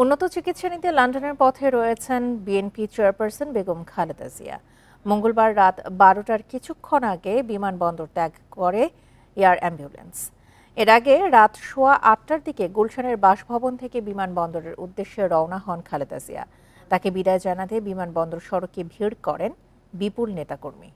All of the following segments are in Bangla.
উন্নত চিকিৎসা নিতে লন্ডনের পথে রয়েছেন বিএনপি চেয়ারপারসন বেগম খালেদা জিয়া। মঙ্গলবার রাত 12টার কিছুক্ষণ আগে বিমানবন্দর ত্যাগ করে এয়ার অ্যাম্বুলেন্স। এর আগে রাত 8:15টার দিকে গুলশানের বাসভবন থেকে বিমানবন্দরের উদ্দেশ্যে রওনা হন খালেদা জিয়া। তাকে বিদায় জানাতে বিমানবন্দর সড়কে ভিড় করেন বিপুল নেতাকর্মী।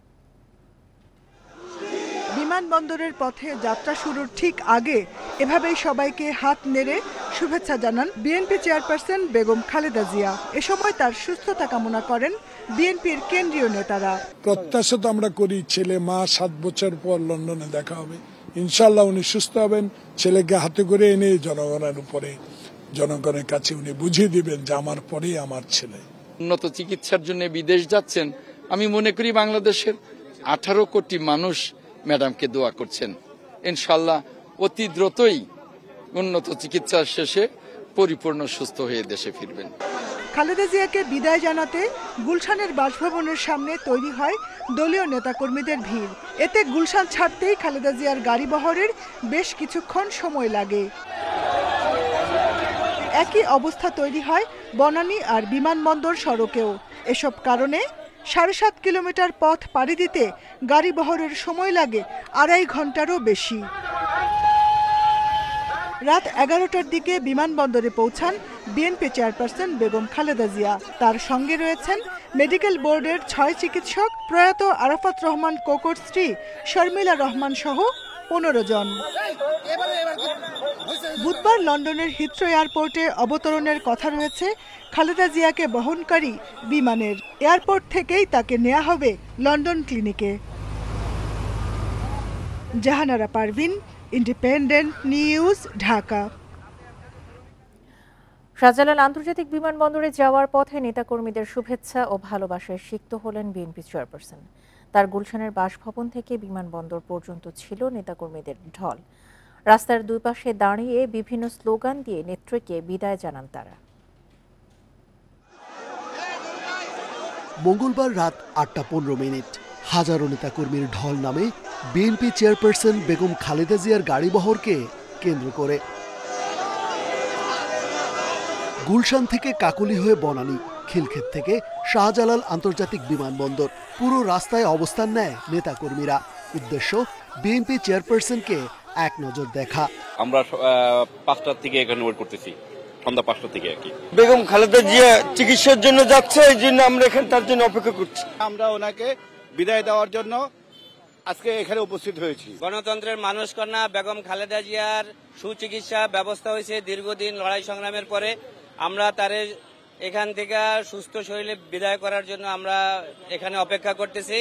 বিমানবন্দরের পথে যাত্রা শুরুর ঠিক আগে এভাবেই সবাইকে হাত নেড়ে শুভেচ্ছা জানান বিএনপি চেয়ারপারসন বেগম খালেদা জিয়া। এ সময় তার সুস্থতা কামনা করেন বিএনপির কেন্দ্রীয় নেতারা। প্রত্যাশা তো আমরা করি ছেলে মা 7 বছর পর লন্ডনে দেখা হবে, ইনশাআল্লাহ উনি সুস্থ হবেন। ছেলেকে হাতে করে এনে জনগণের কাছে উনি বুঝিয়ে দিবেন যে আমার পরেই আমার ছেলে। উন্নত চিকিৎসার জন্য বিদেশ যাচ্ছেন। আমি মনে করি বাংলাদেশের 18 কোটি মানুষ ম্যাডামকে দোয়া করছেন। ইনশাআল্লাহ অতি দ্রুতই উন্নত চিকিৎসা শেষে পরিপূর্ণ সুস্থ হয়ে দেশে ফিরবেন। খালেদা জিয়াকে বিদায় জানাতে গুলশানের বাসভবনের সামনে তৈরি হয় দলীয় নেতাকর্মীদের ভিড়। এতে গুলশান ছাড়তেই খালেদা জিয়ার গাড়ি বহরের বেশ কিছুক্ষণ সময় লাগে। একই অবস্থা তৈরি হয় বনানী আর বিমানবন্দর সড়কেও। এসব কারণে 7.5 কিলোমিটার পথ পাড়ি দিতে গাড়ি বহরের সময় লাগে 2.5 ঘন্টারও বেশি। রাত 11টার দিকে বিমানবন্দরে পৌঁছান বিএনপি চেয়ারপারসন বেগম খালেদা জিয়া। তার সঙ্গে রয়েছেন মেডিকেল বোর্ডের 6 চিকিৎসক, প্রয়াত আরাফাত রহমান কোকর স্ত্রী শর্মিলা রহমান সহ 15 জন। বুধবার লন্ডনের হিথ্রো এয়ারপোর্টে অবতরণের কথা রয়েছে খালেদা জিয়াকে বহনকারী বিমানের। এয়ারপোর্ট থেকেই তাকে নেওয়া হবে লন্ডন ক্লিনিকে। Jahanara Parvin, independent news, Dhaka. শাহজালাল আন্তর্জাতিক বিমানবন্দরে যাওয়ার পথে নেতাকর্মীদের শুভেচ্ছা ও ভালোবাসায় সিক্ত হলেন বিএনপি চেয়ারপারসন। তার গুলশানের বাসভবন থেকে বিমানবন্দর পর্যন্ত ছিল নেতাকর্মীদের ঢল। রাস্তার দুই পাশে দাঁড়িয়ে বিভিন্ন স্লোগান দিয়ে নেত্রীকে বিদায় জানান তারা। মঙ্গলবার রাত 8:15 হাজারো নেতাকর্মীর ঢল নামে বিএনপি চেয়ারপারসন বেগম খালেদা জিয়ার গাড়িবহরকে কেন্দ্র করে। গুলশান থেকে কাকুলি হয়ে বনানী, খিলক্ষেত থেকে শাহজালাল আন্তর্জাতিক বিমানবন্দর, পুরো রাস্তায় অবস্থান নেয় নেতাকর্মীরা। উদ্দেশ্য বিএনপি চেয়ারপারসনকে এক নজর দেখা। আমরা 5টার থেকে এখানে ওয়েট করতেছি, সন্ধ্যা 5টা থেকে আর কি। বেগম খালেদা জিয়া চিকিৎসার জন্য যাচ্ছে, এই জন্য আমরা এখানে তার জন্য অপেক্ষা করছি। আমরা ওনাকে বিদায় দেওয়ার জন্য আজকে এখানে উপস্থিত হয়েছি। গণতন্ত্রের মানুষ কন্যা বেগম খালেদা জিয়ার সুচিকিৎসা ব্যবস্থা হয়েছে দীর্ঘদিন লড়াই সংগ্রামের পরে। আমরা তার এখান থেকে সুস্থ শরীরে বিদায় করার জন্য আমরা এখানে অপেক্ষা করতেছি।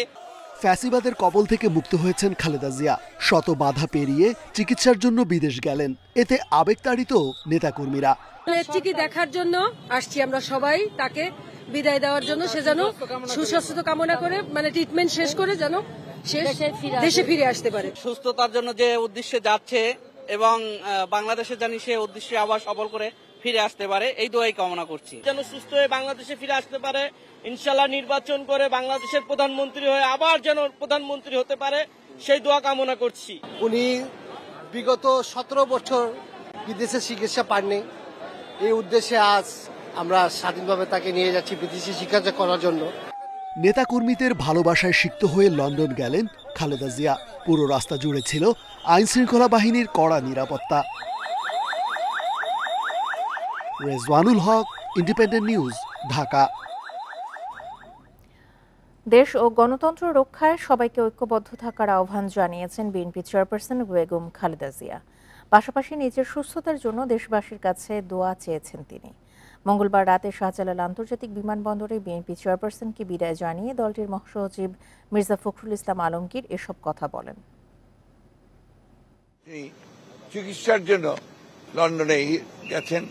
ফ্যাসিবাদের কবল থেকে মুক্ত হয়েছেন খালেদা জিয়া। শত বাধা পেরিয়ে চিকিৎসার জন্য বিদেশ গেলেন। এতে আবেগতাড়িত নেতাকর্মীরা। নেত্রীকে দেখার জন্য আসছি আমরা সবাই, তাকে বিদায় দেওয়ার জন্য। সে যেন সুস্বাস্থ্য কামনা করে, মানে ট্রিটমেন্ট শেষ করে যেন দেশে ফিরে আসতে পারে। সুস্থতার জন্য যে উদ্দেশ্যে যাচ্ছে এবং বাংলাদেশে জানি সে উদ্দেশ্যে আবার সফল করে ফিরে আসতে পারে, এই দোয়াই কামনা করছি। যেন সুস্থ হয়ে বাংলাদেশে ফিরে আসতে পারে, ইনশাআল্লাহ নির্বাচন করে বাংলাদেশের প্রধানমন্ত্রী হয়ে আবার যেন প্রধানমন্ত্রী হতে পারে, সেই দোয়া কামনা করছি। উনি বিগত 17 বছর বিদেশে চিকিৎসা পাননি, এই উদ্দেশ্যে আজ আমরা স্বাধীনভাবে তাকে নিয়ে যাচ্ছি বিদেশি চিকিৎসা করার জন্য। নেতাকর্মীদের ভালোবাসায় সিক্ত হয়ে লন্ডন গেলেন খালেদা জিয়া। পুরো রাস্তা জুড়ে ছিল আইন শৃঙ্খলা বাহিনীর কড়া নিরাপত্তা। রেজওয়ানুল হক, ইন্ডিপেন্ডেন্ট নিউজ, ঢাকা। দেশ ও গণতন্ত্র রক্ষায় সবাইকে ঐক্যবদ্ধ থাকার আহ্বান জানিয়েছেন বিএনপি চেয়ারপারসন বেগম খালেদা জিয়া। পাশাপাশি নিজের সুস্থতার জন্য দেশবাসীর কাছে দোয়া চেয়েছেন তিনি। মঙ্গলবার রাতে শাহজালাল আন্তর্জাতিক বিমানবন্দরে বিএনপি চেয়ারপারসনকে বিদায় জানিয়ে দলটির মহাসচিব মির্জা ফখরুল ইসলাম আলমগীর এসব কথা বলেন। চিকিৎসার জন্য লন্ডনে গেছেন,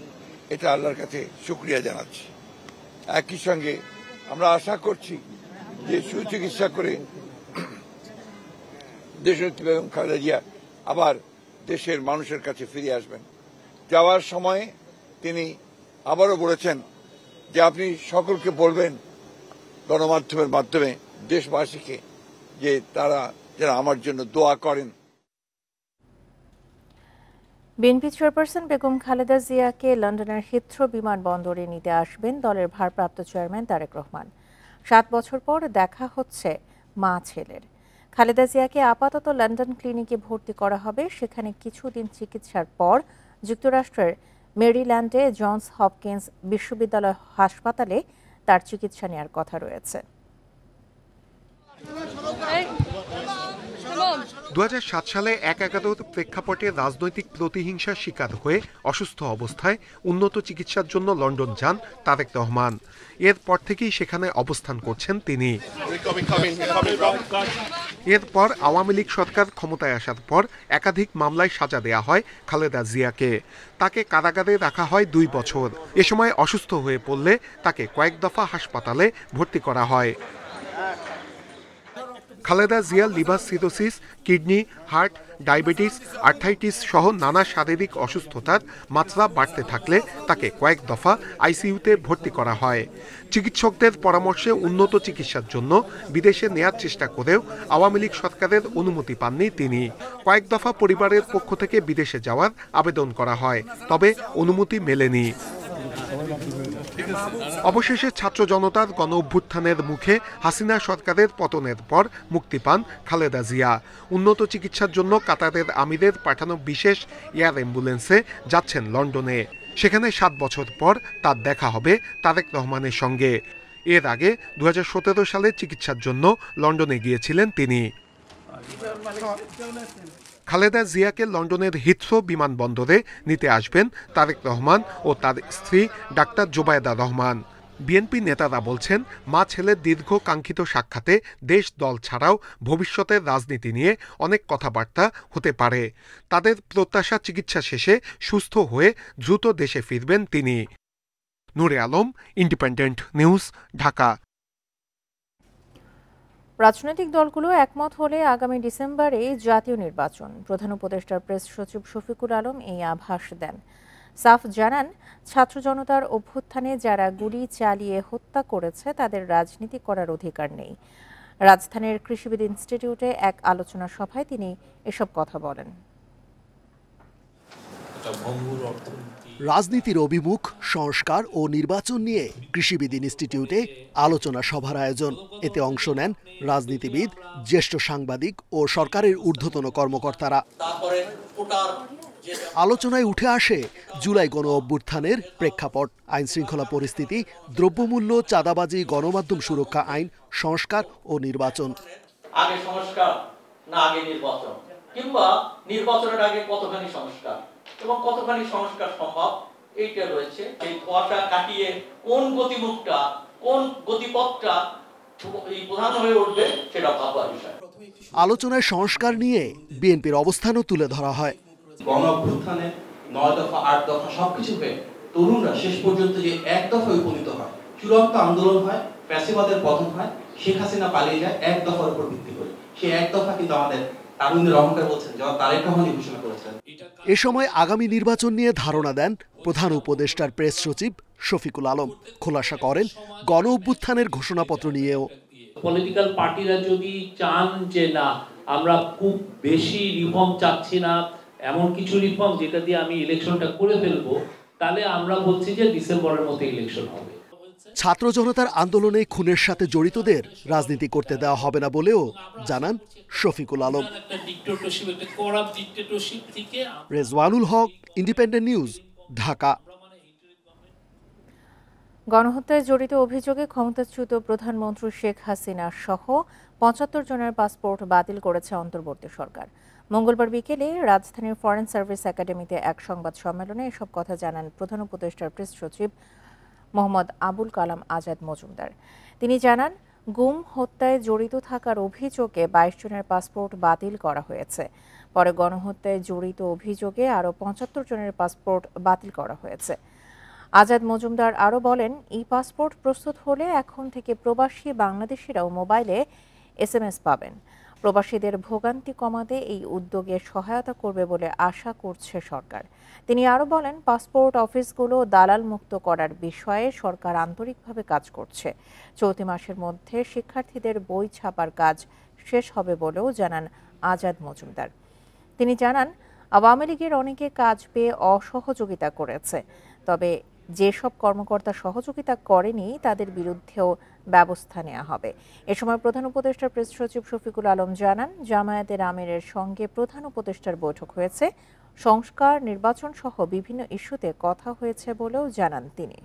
এটা আল্লাহর কাছে শুকরিয়া জানাচ্ছি। একই সঙ্গে আমরা আশা করছি যে সুচিকিৎসা করে দেশনেত্রী বেগম খালেদা জিয়া আবার দেশের মানুষের কাছে ফিরে আসবেন। যাওয়ার সময় তিনি আবারও বলেছেন যে আপনি সকলকে বলবেন গণমাধ্যমের মাধ্যমে দেশবাসীকে যে তারা যেন আমার জন্য দোয়া করেন। বিএনপি চেয়ারপারসন বেগম খালেদা জিয়াকে লন্ডনের হিথ্রো বিমানবন্দরে নিতে আসবেন দলের ভারপ্রাপ্ত চেয়ারম্যান তারেক রহমান। 7 বছর পর দেখা হচ্ছে মা ছেলের। খালেদা জিয়াকে আপাতত লন্ডন ক্লিনিকে ভর্তি করা হবে। সেখানে কিছুদিন চিকিৎসার পর যুক্তরাষ্ট্রের মেরিল্যান্ডে জনস হপকিন্স বিশ্ববিদ্যালয় হাসপাতালে তার চিকিৎসা নেওয়ার কথা রয়েছে। 2007 সালে ১/১১ প্রেক্ষাপটে রাজনৈতিক প্রতিহিংসার শিকার হয়ে অসুস্থ অবস্থায় উন্নত চিকিৎসার জন্য লন্ডন যান তারেক রহমান। এরপর থেকেই সেখানে অবস্থান করছেন তিনি। এরপর আওয়ামী লীগ সরকার ক্ষমতায় আসার পর একাধিক মামলায় সাজা দেয়া হয় খালেদা জিয়াকে। তাকে কারাগারে রাখা হয় 2 বছর। এ সময় অসুস্থ হয়ে পড়লে তাকে কয়েক দফা হাসপাতালে ভর্তি করা হয়। Khaleda Zia liver cirrhosis, kidney, heart, diabetes, arthritis সহ নানা শারীরিক অসুস্থতার মাত্রা বাড়তে থাকলে তাকে কয়েক দফা আইসিইউতে ভর্তি করা হয়। চিকিৎসকদের পরামর্শে উন্নত চিকিৎসার জন্য বিদেশে নেয়ার চেষ্টা করেও আওয়ামী লীগ সরকারের অনুমতি পাননি তিনি। কয়েক দফা পরিবারের পক্ষ থেকে বিদেশে যাওয়ার আবেদন করা হয়, তবে অনুমতি মেলেনি। অবশেষে ছাত্র জনতার গণ অভ্যুত্থানের মুখে হাসিনা সরকারের পতনের পর মুক্তি পান খালেদা জিয়া। উন্নত চিকিৎসার জন্য কাতারের আমিরের পাঠানো বিশেষ এয়ার অ্যাম্বুলেন্সে যাচ্ছেন লন্ডনে। সেখানে 7 বছর পর তার দেখা হবে তারেক রহমানের সঙ্গে। এর আগে 2017 সালে চিকিৎসার জন্য লন্ডনে গিয়েছিলেন তিনি। খালেদা জিয়াকে লন্ডনের হিথ্রো বিমানবন্দরে নিতে আসবেন তারেক রহমান ও তার স্ত্রী ডাক্তার জোবায়েদা রহমান। বিএনপি নেতারা বলছেন, মা ছেলের দীর্ঘ কাঙ্ক্ষিত সাক্ষাতে দেশ দল ছাড়াও ভবিষ্যতের রাজনীতি নিয়ে অনেক কথাবার্তা হতে পারে। তাদের প্রত্যাশা চিকিৎসা শেষে সুস্থ হয়ে দ্রুত দেশে ফিরবেন তিনি। নূরে আলম, ইন্ডিপেন্ডেন্ট নিউজ, ঢাকা। রাজনৈতিক দলগুলো একমত হলে আগামী ডিসেম্বরে জাতীয় নির্বাচন। প্রধান উপদেষ্টার প্রেস সচিব শফিকুল আলম এই আভাস দেন। সাফ জানান, ছাত্র জনতার অভ্যুত্থানে যারা গুলি চালিয়ে হত্যা করেছে তাদের রাজনীতি করার অধিকার নেই। রাজধানীর কৃষিবিদ ইনস্টিটিউটে এক আলোচনা সভায় তিনি এসব কথা বলেন। রাজনীতির অভিমুখ, সংস্কার ও নির্বাচন নিয়ে কৃষিবিদ ইনস্টিটিউটে আলোচনা সভার আয়োজন। এতে অংশ নেন রাজনীতিবিদ, জ্যেষ্ঠ সাংবাদিক ও সরকারের ঊর্ধ্বতন কর্মকর্তারা। আলোচনায় উঠে আসে জুলাই গণ অভ্যুত্থানের প্রেক্ষাপট, আইন শৃঙ্খলা পরিস্থিতি, দ্রব্যমূল্য, চাঁদাবাজি, গণমাধ্যম সুরক্ষা আইন, সংস্কার ও নির্বাচন। আগে সংস্কার না আগে নির্বাচন, কিংবা নির্বাচনের আগে কতখানি সংস্কার এবং কতখানি সংস্কার সম্ভব, এইটা রয়েছে। এই ধোঁয়াটা কাটিয়ে কোন গতিমুখটা, কোন গতিপথটা প্রধান হয়ে উঠবে সেটা ভাবার বিষয়। আলোচনায় সংস্কার নিয়ে বিএনপির অবস্থানও তুলে ধরা হয়। গণ অভ্যুত্থানে 9 দফা 8 দফা সবকিছু হয়ে তরুণরা শেষ পর্যন্ত যে এক দফায় উপনীত হয়, চূড়ান্ত আন্দোলন হয়, ফ্যাসিবাদের পতন হয়, শেখ হাসিনা পালিয়ে যায় এক দফার উপর ভিত্তি করে। সেই এক দফা কিন্তু আমাদের তারুণ্যের অহংকার বলছেন, যারা তারেক রহমানই ঘোষণা করেছেন। এ সময় আগামী নির্বাচন নিয়ে ধারণা দেন প্রধান উপদেষ্টার প্রেস সচিব শফিকুল আলম। খোলাসা করেন গণ অভ্যুত্থানের ঘোষণাপত্র নিয়েও। পলিটিক্যাল পার্টিরা যদি চান যে না আমরা খুব বেশি রিফর্ম চাচ্ছি না, এমন কিছু রিফর্ম যেটা দিয়ে আমি ইলেকশনটা করে ফেলবো, তাহলে আমরা বলছি যে ডিসেম্বরের মধ্যে ইলেকশন হবে। ছাত্র জনতার আন্দোলনে খুনের সাথে জড়িতদের রাজনীতি করতে দেওয়া হবে না বলেও জানান শফিকুল আলম। রেজওয়ানুল হক, ইন্ডিপেন্ডেন্ট নিউজ, ঢাকা। গণহত্যায় জড়িত অভিযোগে ক্ষমতাচ্যুত প্রধানমন্ত্রী শেখ হাসিনা সহ ৭৫ জনের পাসপোর্ট বাতিল করেছে অন্তর্বর্তী সরকার। মঙ্গলবার বিকেলে রাজধানীর ফরেন সার্ভিস একাডেমিতে এক সংবাদ সম্মেলনে এসব কথা জানান প্রধান উপদেষ্টার প্রেস সচিব মোহাম্মদ আবুল কালাম আজাদ মজুমদার। তিনি জানান, গুম হত্যায় জড়িত থাকার অভিযোগে ২২ জনের পাসপোর্ট বাতিল করা হয়েছে। পরে গণহত্যায় জড়িত অভিযোগে আরও ৭৫ জনের পাসপোর্ট বাতিল করা হয়েছে। আজাদ মজুমদার আরও বলেন, ই পাসপোর্ট প্রস্তুত হলে এখন থেকে প্রবাসী বাংলাদেশিরাও মোবাইলে SMS পাবেন। প্রবাসীদের ভোগান্তি কমাতে এই উদ্যোগে সহায়তা করবে বলে আশা করছে সরকার। তিনি আরও বলেন, পাসপোর্ট অফিসগুলো দালাল মুক্ত করার বিষয়ে সরকার আন্তরিকভাবে কাজ করছে। চলতি মাসের মধ্যে শিক্ষার্থীদের বই ছাপার কাজ শেষ হবে বলেও জানান আজাদ মজুমদার। তিনি জানান, আওয়ামী লীগের অনেকে কাজ পেয়ে অসহযোগিতা করেছে, তবে যেসব কর্মকর্তা সহযোগিতা করেনি তাদের বিরুদ্ধেও ব্যবস্থা নেওয়া হবে। এ সময় প্রধান উপদেষ্টার প্রেস সচিব শফিকুল আলম জানান, জামায়াতের আমিরের সঙ্গে প্রধান উপদেষ্টার বৈঠক হয়েছে, সংস্কার, নির্বাচন সহ বিভিন্ন ইস্যুতে কথা হয়েছে বলেও জানান তিনি।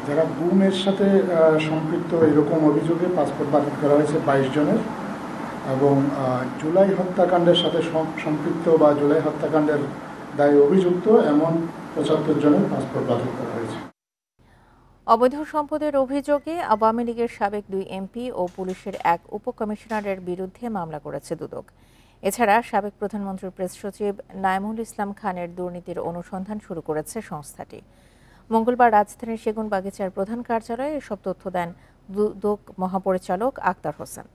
যারা গুমের সাথে সম্পৃক্ত এরকম অভিযোগে পাসপোর্ট বাতিল করা হয়েছে 22 জনের, এবং জুলাই হত্যাকাণ্ডের সাথে সম্পৃক্ত বা জুলাই হত্যাকাণ্ডের দায়ে অভিযুক্ত এমন 75 জনের পাসপোর্ট বাতিল করা হয়েছে। অবৈধ সম্পদের অভিযোগে আওয়ামী লীগের সাবেক 2 এমপি ও পুলিশের এক উপকমিশনারের বিরুদ্ধে মামলা করেছে দুদক। এছাড়া সাবেক প্রধানমন্ত্রীর প্রেস সচিব নাইমুল ইসলাম খানের দুর্নীতির অনুসন্ধান শুরু করেছে সংস্থাটি। মঙ্গলবার রাজধানীর সেগুনবাগিচার প্রধান কার্যালয়ে এসব তথ্য দেন দুদক মহাপরিচালক আক্তার হোসেন।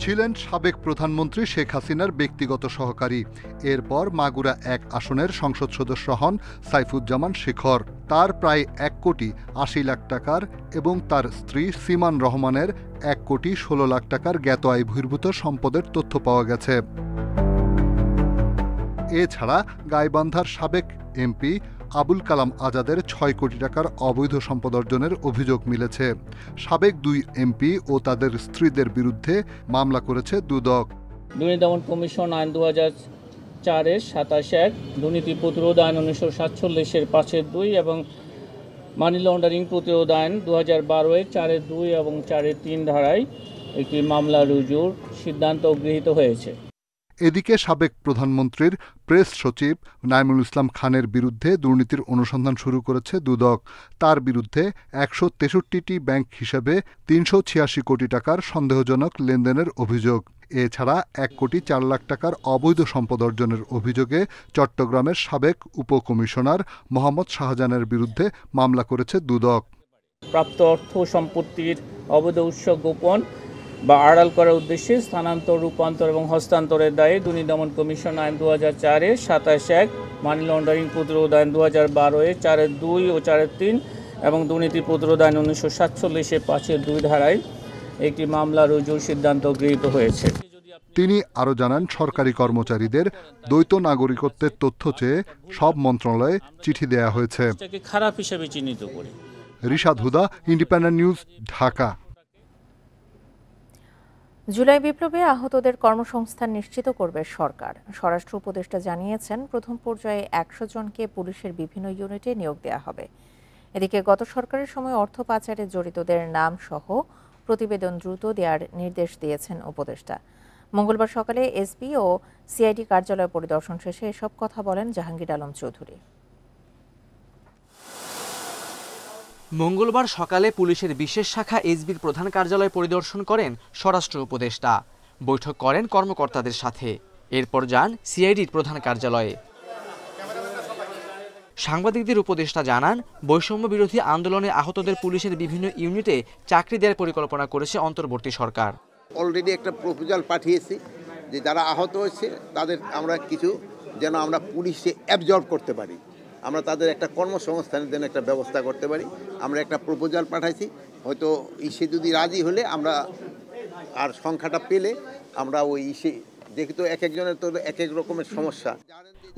ছিলেন সাবেক প্রধানমন্ত্রী শেখ হাসিনার ব্যক্তিগত সহকারী। এরপর মাগুরা 1 আসনের সংসদ সদস্য হন সাইফুজ্জামান শেখর। তার প্রায় 1 কোটি 80 লাখ টাকার এবং তার স্ত্রী সিমান রহমানের 1 কোটি 16 লাখ টাকার জ্ঞাত আয় বহির্ভূত সম্পদের তথ্য পাওয়া গেছে। এছাড়া গাইবান্ধার সাবেক এমপি আবুল কালাম আজাদের 6 কোটি টাকার অবৈধ সম্পদ অর্জনের অভিযোগ মিলেছে। সাবেক 2 এমপি ও তাদের স্ত্রীদের বিরুদ্ধে মামলা করেছে দুদক। দুর্নীতি দমন কমিশন আইন 2004-এর 27(1), দুর্নীতি প্রতিরোধ আইন 1947-এর 5(2) এবং মানি লন্ডারিং প্রতিরোধ আইন 2012-এর 4(2) এবং 4(3) ধারায় একটি মামলা রুজুর সিদ্ধান্ত গৃহীত হয়েছে। এদিকে সাবেক প্রধানমন্ত্রীর প্রেস সচিব নাইমুল ইসলাম খানের বিরুদ্ধে দুর্নীতির অনুসন্ধান শুরু করেছে দুদক। তার বিরুদ্ধে 163টি ব্যাংক হিসেবে 386 কোটি টাকার সন্দেহজনক লেনদেনের অভিযোগ। এছাড়া 1 কোটি 4 লাখ টাকার অবৈধ সম্পদ অর্জনের অভিযোগে চট্টগ্রামের সাবেক উপকমিশনার মোহাম্মদ শাহজাহানের বিরুদ্ধে মামলা করেছে দুদক। প্রাপ্ত অর্থ সম্পত্তির অবৈধ উৎস গোপন বা আড়াল করার উদ্দেশ্যে স্থানান্তর, রূপান্তর এবং হস্তান্তরের দায়ে দুর্নীতি দমন কমিশন আইন 2004-এর 27(1), মানি লন্ডারিং প্রতিরোধ আইন 2012-এর 4(2) ও 4(3) এবং দুর্নীতি প্রতিরোধ আইন 1947-এর 5(2) ধারায় একটি মামলা রুজুর সিদ্ধান্ত গৃহীত হয়েছে। তিনি আরও জানান, সরকারি কর্মচারীদের দ্বৈত নাগরিকত্বের তথ্য চেয়ে সব মন্ত্রণালয়ে চিঠি দেয়া হয়েছে। খারাপ হিসেবে চিহ্নিত করি। রিশাদ হুদা, ইন্ডিপেন্ডেন্ট নিউজ, ঢাকা। জুলাই বিপ্লবে আহতদের কর্মসংস্থান নিশ্চিত করবে সরকার। স্বরাষ্ট্র উপদেষ্টা জানিয়েছেন, প্রথম পর্যায়ে 100 জনকে পুলিশের বিভিন্ন ইউনিটে নিয়োগ দেওয়া হবে। এদিকে গত সরকারের সময় অর্থ পাচারে জড়িতদের নাম সহ প্রতিবেদন দ্রুত দেওয়ার নির্দেশ দিয়েছেন উপদেষ্টা। মঙ্গলবার সকালে এসপি ও সিআইডি কার্যালয় পরিদর্শন শেষে এসব কথা বলেন জাহাঙ্গীর আলম চৌধুরী। মঙ্গলবার সকালে পুলিশের বিশেষ শাখা এসবির প্রধান কার্যালয় পরিদর্শন করেন স্বরাষ্ট্র উপদেষ্টা। বৈঠক করেন কর্মকর্তাদের সাথে। এরপর যান সিআইডির প্রধান কার্যালয়ে। সাংবাদিকদের উপদেষ্টা জানান, বৈষম্য বিরোধী আন্দোলনে আহতদের পুলিশের বিভিন্ন ইউনিটে চাকরি দেওয়ার পরিকল্পনা করেছে অন্তর্বর্তী সরকার। অলরেডি একটা প্রপোজাল পাঠিয়েছি যে যারা আহত হয়েছে তাদের আমরা কিছু যেন আমরা পুলিশে অ্যাবজর্ব করতে পারি, আমরা তাদের একটা কর্মসংস্থানের জন্য একটা ব্যবস্থা করতে পারি। আমরা একটা প্রপোজাল পাঠাইছি, হয়তো ইসে যদি রাজি হলে আমরা আর সংখ্যাটা পেলে আমরা ওই ইসে দেখি, তো এক একজনের তো এক এক রকমের সমস্যা।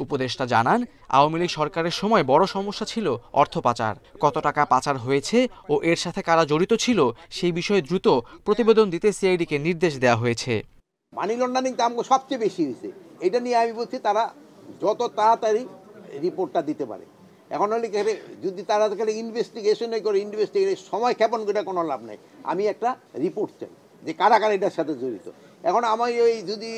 উপদেষ্টা জানান, আওয়ামী লীগ সরকারের সময় বড় সমস্যা ছিল অর্থ পাচার। কত টাকা পাচার হয়েছে ও এর সাথে কারা জড়িত ছিল সেই বিষয়ে দ্রুত প্রতিবেদন দিতে সিআইডিকে নির্দেশ দেওয়া হয়েছে। মানি লন্ডারিং দাম সবচেয়ে বেশি হয়েছে, এটা নিয়ে আমি বলছি তারা যত তাড়াতাড়ি রিপোর্টটা দিতে পারে। এখন হলে যদি তারা ইনভেস্টিগেশনে করে সময় ক্ষেপণ করে কোনো লাভ নেই। আমি একটা রিপোর্ট চাই যে কারা কারা এটার সাথে জড়িত। এখন আমি ওই যদি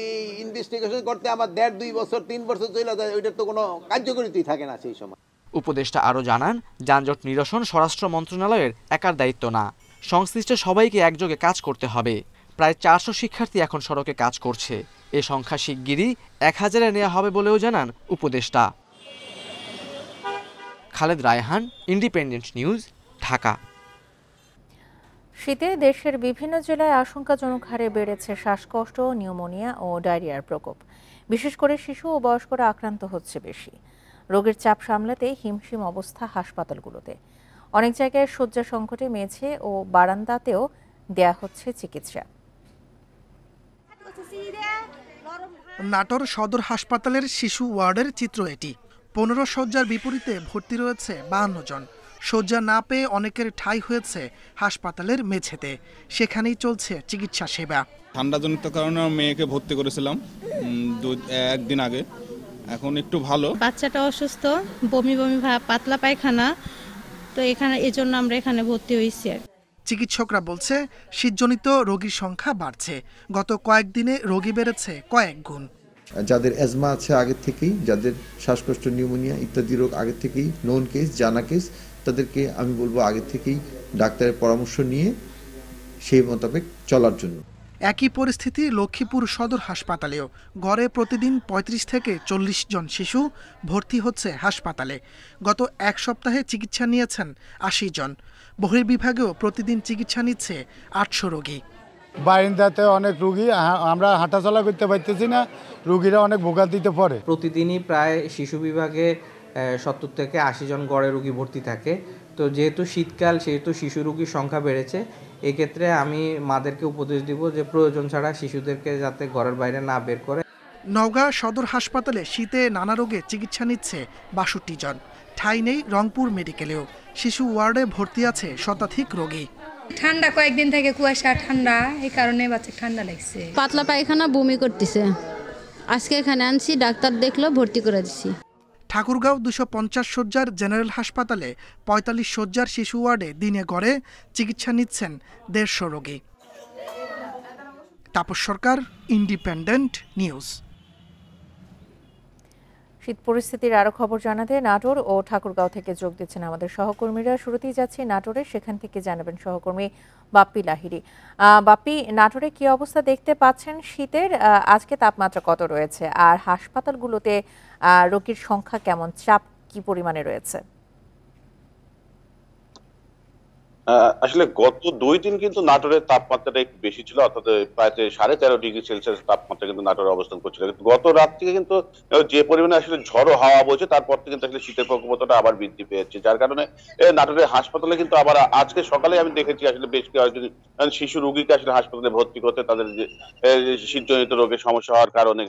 ইনভেস্টিগেশন করতে আমার 1.5-2 বছর 3 বছর চলে যায়, ওইটার তো কোনো কার্যকরিতাই থাকে না সেই সময়। উপদেষ্টা আরও জানান, যানজট নিরসন স্বরাষ্ট্র মন্ত্রণালয়ের একার দায়িত্ব না, সংশ্লিষ্ট সবাইকে একযোগে কাজ করতে হবে। প্রায় 400 শিক্ষার্থী এখন সড়কে কাজ করছে। এ সংখ্যা শিগগিরই 1000-এ নেওয়া হবে বলেও জানান উপদেষ্টা। Khaled Raihan, independent news, Dhaka. শীতে দেশের বিভিন্ন জেলায় আশঙ্কাজনক হারে বেড়েছে শ্বাসকষ্ট, নিউমোনিয়া ও ডায়রিয়ার প্রকোপ। বিশেষ করে শিশু ও বয়স্করা আক্রান্ত হচ্ছে বেশি। রোগের চাপ সামলাতে হিমশিম অবস্থা হাসপাতালগুলোতে। অনেক জায়গায় শয্যা সংকটে মেঝে ও বারান্দাতেও দেয়া হচ্ছে চিকিৎসা। নাটোর সদর হাসপাতালের শিশু ওয়ার্ডের চিত্র এটি। 15 শয্যার বিপরীতে ভর্তি রয়েছে 52 জন। শয্যা না পেয়ে অনেকের ঠাঁই হয়েছে হাসপাতালের মেঝেতে, সেখানেই চলছে চিকিৎসা সেবা। ঠান্ডাজনিত কারণে মেয়েকে ভর্তি করেছিলাম একদিন আগে, এখন একটু ভালো। বাচ্চাটা অসুস্থ, বমি বমি ভাব, পাতলা পায়খানা, তো এজন্য আমরা এখানে ভর্তি হয়েছি। চিকিৎসকরা বলছে শীতজনিত রোগীর সংখ্যা বাড়ছে। গত কয়েকদিনে রোগী বেড়েছে কয়েক গুণ। যাদের অ্যাজমা আছে আগে থেকেই, যাদের শ্বাসকষ্ট, নিউমোনিয়া ইত্যাদি রোগ আগে থেকেই নোন কেস, জানা কেস, তাদেরকে আমি বলবো আগে থেকেই ডাক্তারের পরামর্শ নিয়ে সেই মোতাবেক চলার জন্য। একই পরিস্থিতি লক্ষ্মীপুর সদর হাসপাতালেও। গড়ে প্রতিদিন 35 থেকে 40 জন শিশু ভর্তি হচ্ছে হাসপাতালে। গত এক সপ্তাহে চিকিৎসা নিয়েছেন 80 জন। বহির্বিভাগেও প্রতিদিন চিকিৎসা নিচ্ছে 800 রোগী। বারিন্দাতে অনেক রোগী, আমরা হাঁটাচলা করতে পারতেছি না, রোগীরা অনেক ভোগান্তিতে পড়ে। প্রতিদিনই প্রায় শিশু বিভাগে 70 থেকে 80 জন গড়ে রোগী ভর্তি থাকে। তো যেহেতু শীতকাল, সেহেতু শিশু রোগীর সংখ্যা বেড়েছে। এক্ষেত্রে আমি মাদেরকে উপদেশ দিব যে প্রয়োজন ছাড়া শিশুদেরকে যাতে ঘরের বাইরে না বের করে। নওগাঁ সদর হাসপাতালে শীতে নানা রোগে চিকিৎসা নিচ্ছে 62 জন। ঠাঁই নেই রংপুর মেডিকেলেও। শিশু ওয়ার্ডে ভর্তি আছে শতাধিক রোগী। ঠান্ডা কয়েকদিন থেকে, কুয়াশা ঠান্ডা, এই কারণে বাচ্চা ঠান্ডা লাগছে। পাতলা পায়খানা, বমি করতেছে। আজকে এখানে আনছি, ডাক্তার দেখলো, ভর্তি করে দিচ্ছি। ঠাকুরগাঁও 250 শয্যার জেনারেল হাসপাতালে 45 শয্যার শিশু ওয়ার্ডে দিনে গড়ে চিকিৎসা নিচ্ছেন 150 রোগী। তাপস সরকার, ইন্ডিপেন্ডেন্ট নিউজ। শীত পরিস্থিতির আরো খবর জানাতে নাটোর ও ঠাকুরগাঁও থেকে যোগ দিচ্ছেন আমাদের সহকর্মীরা। শুরুতেই যাচ্ছি নাটোরে, সেখান থেকে জানাবেন সহকর্মী বাপ্পি লাহিড়ী। বাপ্পি, নাটোরে কি অবস্থা দেখতে পাচ্ছেন শীতের? আজকে তাপমাত্রা কত রয়েছে, আর হাসপাতালগুলোতে রোগীর সংখ্যা কেমন, চাপ কি পরিমাণে রয়েছে? আসলে গত 2 দিন কিন্তু নাটোরের তাপমাত্রাটা একটু বেশি ছিল, অর্থাৎ প্রায় 13.5 ডিগ্রি সেলসিয়াস তাপমাত্রা কিন্তু নাটোরে অবস্থান করছিল। গত রাত থেকে কিন্তু যে পরিমাণে আসলে ঝড়ো হাওয়া বইছে, তারপর থেকে কিন্তু আসলে শীতের প্রকোপটা আবার বৃদ্ধি পেয়েছে, যার কারণে নাটোরের হাসপাতালে কিন্তু আবার আজকে সকালে আমি দেখেছি আসলে বেশ কয়েকজন শিশু রোগীকে আসলে হাসপাতালে ভর্তি করতে, তাদের যে শীতজনিত রোগের সমস্যা হওয়ার কারণে।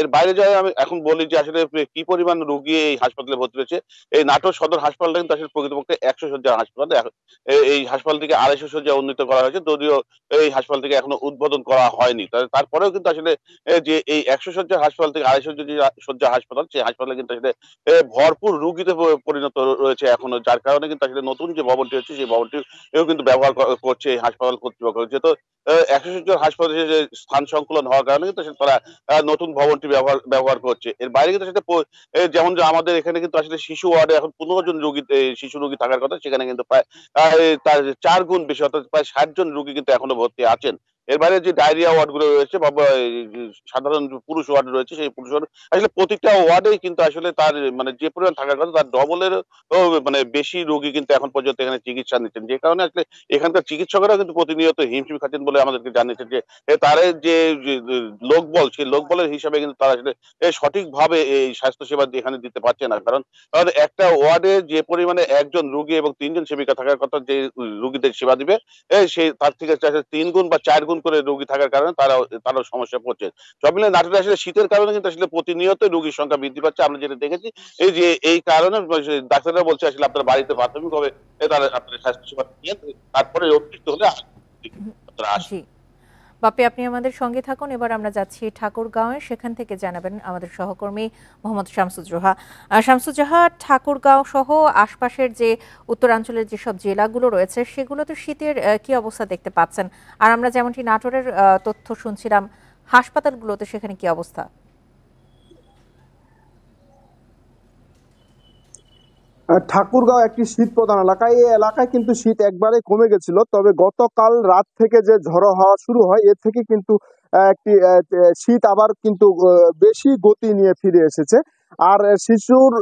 এর বাইরে যাই আমি এখন বলি যে আসলে কি পরিমাণ রোগী এই হাসপাতালে ভর্তি হয়েছে। এই নাটোর সদর হাসপাতালটা কিন্তু আসলে প্রকৃতপক্ষে 100 শয্যার হাসপাতাল। এই হাসপাতালটিকে 250 শয্যা উন্নীত করা হয়েছে, যদিও এই হাসপাতালটিকে এখনো উদ্বোধন করা হয়নি। তারপরেও কিন্তু আসলে যে এই 100 শয্যার হাসপাতাল থেকে 250 শয্যার হাসপাতাল, সেই হাসপাতালে কিন্তু আসলে ভরপুর রোগীতে পরিণত রয়েছে এখনো, যার কারণে কিন্তু আসলে নতুন যে ভবনটি হচ্ছে সেই ভবনটিও কিন্তু ব্যবহার করছে এই হাসপাতাল কর্তৃপক্ষ। যেহেতু 100 শয্যার হাসপাতালে যে স্থান সংকুলন হওয়ার কারণে কিন্তু তারা নতুন ভবনটি ব্যবহার করছে। এর বাইরে কিন্তু সেটা যেমন আমাদের এখানে কিন্তু আসলে শিশু ওয়ার্ডে এখন 15 জন রোগী, শিশু রোগী থাকার কথা, সেখানে কিন্তু প্রায় তার 4 গুণ বেশি, অর্থাৎ প্রায় 60 জন রোগী কিন্তু এখনো ভর্তি আছেন। এর বাইরে যে ডায়রিয়া ওয়ার্ড গুলো রয়েছে বা সাধারণ পুরুষ ওয়ার্ড রয়েছে, সেই পুরুষ ওয়ার্ড আসলে প্রত্যেকটা ওয়ার্ডেই কিন্তু আসলে তার মানে যে পরিমাণ থাকার কথা তার ডবলের মানে বেশি রোগী কিন্তু এখন পর্যন্ত এখানে চিকিৎসা নিচ্ছেন, যে কারণে আসলে এখানকার চিকিৎসকেরা কিন্তু প্রতিনিয়ত হিমশিম খাচ্ছেন বলে আমাদেরকে জানিয়েছেন যে তার যে লোকবল, সেই লোকবলের হিসাবে কিন্তু তারা আসলে সঠিকভাবে এই স্বাস্থ্যসেবা এখানে দিতে পারছে না। কারণ একটা ওয়ার্ডে যে পরিমাণে একজন রোগী এবং 3 জন সেবিকা থাকার কথা, যে রোগীদের সেবা দিবে সেই তার থেকে 3 গুণ বা 4 গুণ করে রোগী থাকার কারণে তারা সমস্যা পড়ছে। সব মিলে নাটোরে আসলে শীতের কারণে কিন্তু আসলে প্রতিনিয়ত রোগীর সংখ্যা বৃদ্ধি পাচ্ছে। আমরা যেটা দেখেছি এই কারণে ডাক্তাররা বলছে আসলে আপনার বাড়িতে প্রাথমিকভাবে আপনার স্বাস্থ্যসেবা নিয়ে তারপরে অতিরিক্ত হলে আপনারা আসেন। বাপি, আপনি আমাদের সঙ্গে থাকুন। এবার আমরা যাচ্ছি ঠাকুরগাঁওয়ে, সেখান থেকে জানাবেন আমাদের সহকর্মী মোহাম্মদ শামসুজ্জোহা। শামসুজ্জোহা, ঠাকুরগাঁও সহ আশপাশের যে উত্তরাঞ্চলের যেসব জেলাগুলো রয়েছে সেগুলোতে শীতের কি অবস্থা দেখতে পাচ্ছেন? আর আমরা যেমনটি নাটোরের তথ্য শুনছিলাম, হাসপাতালগুলোতে সেখানে কি অবস্থা? ঠাকুরগাঁও একটি শীত প্রধান এলাকা। এই এলাকায় কিন্তু শীত একবারে কমে গেছিল, তবে গতকাল রাত থেকে যে ঝড়ো হওয়া শুরু হয় এর থেকে কিন্তু একটি শীত আবার কিন্তু বেশি গতি নিয়ে ফিরে এসেছে। আর শিশুর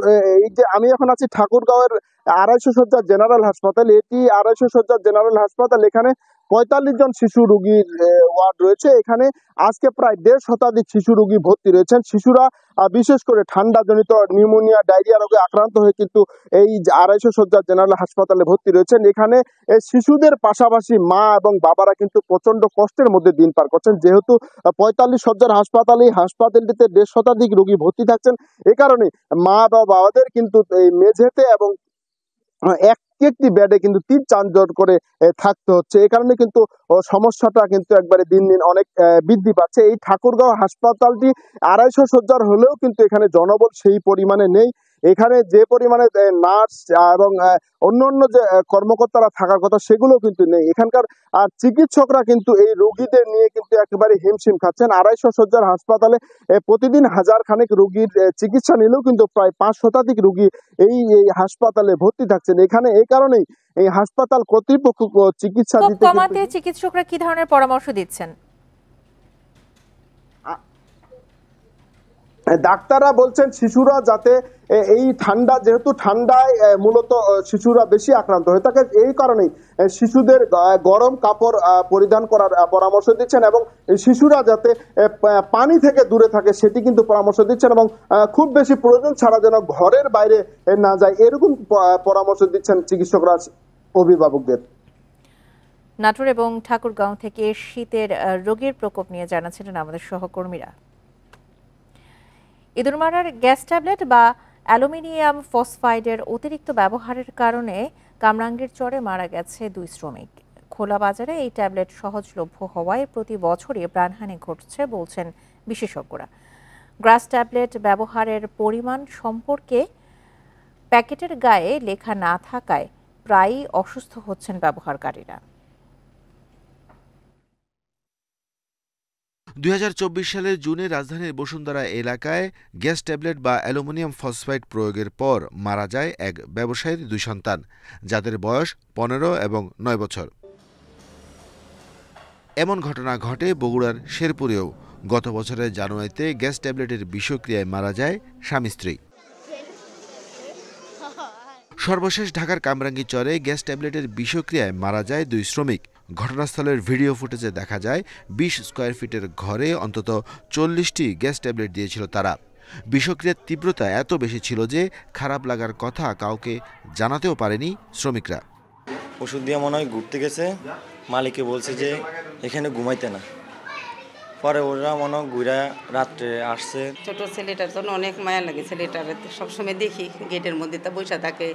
এই যে আমি এখন আছি ঠাকুরগাঁওয়ের 250 শয্যার জেনারেল হাসপাতাল। এটি 250 শয্যার জেনারেল হাসপাতাল। এখানে 45 জন শিশু রোগীর ওয়ার্ড রয়েছে। এখানে আজকে প্রায় 1.5 শতাধিক শিশু রোগী ভর্তি রয়েছেন। শিশুরা বিশেষ করে ঠান্ডাজনিত নিউমোনিয়া, ডায়রিয়া রোগে আক্রান্ত হয়ে কিন্তু এই 250 শয্যার জেনারেল হাসপাতালে ভর্তি রয়েছেন। এখানে শিশুদের পাশাপাশি মা এবং বাবারা কিন্তু প্রচন্ড কষ্টের মধ্যে দিন পার করছেন, যেহেতু 45 শয্যার হাসপাতালটিতে 1.5 শতাধিক রোগী ভর্তি থাকছেন। এ কারণে মা বা বাবাদের কিন্তু এই মেঝেতে এবং একটি বেডে কিন্তু 3-4 জন করে থাকতে হচ্ছে। এই কারণে কিন্তু সমস্যাটা কিন্তু একবারে দিন দিন অনেক বৃদ্ধি পাচ্ছে। এই ঠাকুরগাঁও হাসপাতালটি 250 শয্যার হলেও কিন্তু এখানে জনবল সেই পরিমাণে নেই। এখানে যে পরিমাণে নার্স এবং অন্যান্য যে কর্মকর্তারা থাকার কথা সেগুলো কিন্তু নেই। এখানকার চিকিৎসকরা কিন্তু এই রোগীদের নিয়ে কিন্তু একেবারে হিমশিম খাচ্ছেন। 250 শয্যার হাসপাতালে প্রতিদিন 1000 খানেক রোগীর চিকিৎসা নিলেও কিন্তু প্রায় 5 শতাধিক রোগী এই হাসপাতালে ভর্তি থাকছেন। এখানে এই কারণেই এই হাসপাতাল কর্তৃপক্ষ চিকিৎসা দিতে কমাতে চিকিৎসকরা কি ধরনের পরামর্শ দিচ্ছেন? ডাক্তাররা বলছেন শিশুরা যাতে এই যেহেতু ঠান্ডায় মূলত শিশুরা বেশি আক্রান্ত হয়ে থাকে, এই কারণেই শিশুদের গরম কাপড় পরিধান করার পরামর্শ দিচ্ছেন এবং শিশুরা যাতে পানি থেকে দূরে থাকে সেটি কিন্তু পরামর্শ দিচ্ছেন এবং খুব বেশি প্রয়োজন ছাড়া যেন ঘরের বাইরে না যায় এরকম পরামর্শ দিচ্ছেন চিকিৎসকরা অভিভাবকদের। নাটোর এবং ঠাকুরগাঁও থেকে শীতের রোগীর প্রকোপ নিয়ে জানাচ্ছিলেন আমাদের সহকর্মীরা। ইঁদুরমারার গ্যাস ট্যাবলেট বা অ্যালুমিনিয়াম ফসফাইডের অতিরিক্ত ব্যবহারের কারণে কামরাঙ্গীর চরে মারা গেছে 2 শ্রমিক। খোলা বাজারে এই ট্যাবলেট সহজলভ্য হওয়ায় প্রতি বছরই প্রাণহানি ঘটছে বলছেন বিশেষজ্ঞরা। গ্যাস ট্যাবলেট ব্যবহারের পরিমাণ সম্পর্কে প্যাকেটের গায়ে লেখা না থাকায় প্রায়ই অসুস্থ হচ্ছেন ব্যবহারকারীরা। 2024 সালের জুনে রাজধানীর বসুন্ধরা এলাকায় গ্যাস ট্যাবলেট বা অ্যালুমিনিয়াম ফসফাইড প্রয়োগের পর মারা যায় এক ব্যবসায়ীর 2 সন্তান, যাদের বয়স 15 এবং 9 বছর। এমন ঘটনা ঘটে বগুড়ার শেরপুরেও। গত বছরের জানুয়ারিতে গ্যাস ট্যাবলেটের বিষক্রিয়ায় মারা যায় স্বামী স্ত্রী। সর্বশেষ ঢাকার কামরাঙ্গী চরে গ্যাস ট্যাবলেটের বিষক্রিয়ায় মারা যায় 2 শ্রমিক। ঘটনাস্থলের ভিডিও ফুটেজে দেখা যায় 20 স্কয়ার ফিটের ঘরে অন্তত 40টি গ্যাস ট্যাবলেট দিয়েছিল তারা। বিষক্রিয়ার তীব্রতা এত বেশি ছিল যে খারাপ লাগার কথা কাউকে জানাতেও পারেনি শ্রমিকরা। ওষুধ দিয়ে মনে হয় ঘুরতে গেছে, মালিকে বলছে যে এখানে ঘুমাইতে না, পরে ওরা মনে হয় ঘুরা রাত্রে আসছে। ছোট ছেলেটার জন্য অনেক মায়া লাগে। ছেলেটার সবসময় দেখি গেটের মধ্যে তা বসে থাকে,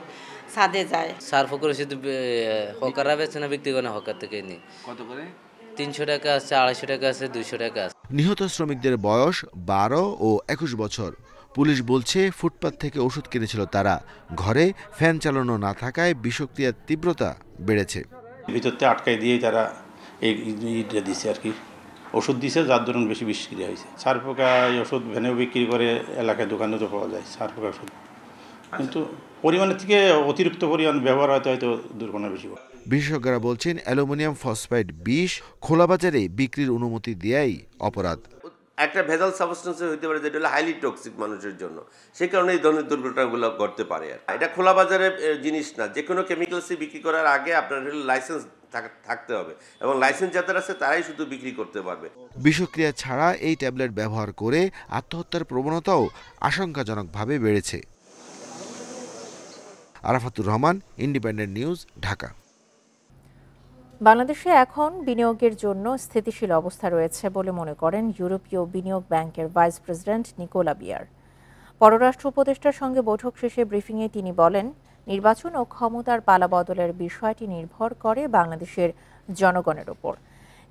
ছাদে যায়। সার্ফ করে শুধু হকাররা বেছে না, বিক্রি করে না, হকার থেকে নিই। কত করে? 300 টাকা আছে, 250 টাকা আছে, 200 টাকা আছে। নিহত শ্রমিকদের বয়স 12 ও 21 বছর। পুলিশ বলছে ফুটপাত থেকে ওষুধ কিনেছিল তারা। ঘরে ফ্যান চালানো না থাকায় বিষক্রিয়ার তীব্রতা বেড়েছে। ভিতরতে আটকাই দিয়ে তারা এইটা দিছে আর কি, ওষুধ দিছে, যার দরুন বেশি বিষক্রিয়া হয়েছে। সারপোকা ওষুধ ভ্যানেও বিক্রি করে, এলাকায় দোকানেও তো পাওয়া যায় সারপোকা ওষুধ, কিন্তু পরিমাণের থেকে অতিরিক্ত পরিমাণ ব্যবহার হয়তো দুর্ঘটনা বেশি। বিশেষজ্ঞরা বলছেন অ্যালুমিনিয়াম ফসফাইড বিষ খোলা বাজারে বিক্রির অনুমতি দেয়াই অপরাধ। একটা ভেজাল সাবস্টেন্স হইতে পারে যেটা হলো হাইলি টক্সিক মানুষের জন্য, সেই কারণে এই ধরনের দুর্ঘটনাগুলো ঘটতে পারে। আর এটা খোলা বাজারের জিনিস না, যে কোনো কেমিক্যালসে বিক্রি করার আগে আপনার লাইসেন্স থাকতে হবে এবং লাইসেন্স যাদের আছে তারাই শুধু বিক্রি করতে পারবে। বিষক্রিয়া ছাড়া এই ট্যাবলেট ব্যবহার করে আত্মহত্যার প্রবণতাও আশঙ্কাজনকভাবে বেড়েছে। Arafatur Rahman, independent news, Dhaka. বাংলাদেশে এখন বিনিয়োগের জন্য স্থিতিশীল অবস্থা রয়েছে বলে মনে করেন ইউরোপীয় বিনিয়োগ ব্যাংকের ভাইস প্রেসিডেন্ট নিকোলা বিয়ার। পররাষ্ট্র উপদেষ্টার সঙ্গে বৈঠক শেষে ব্রিফিংয়ে তিনি বলেন, নির্বাচন ও ক্ষমতার পালাবদলের বিষয়টি নির্ভর করে বাংলাদেশের জনগণের উপর।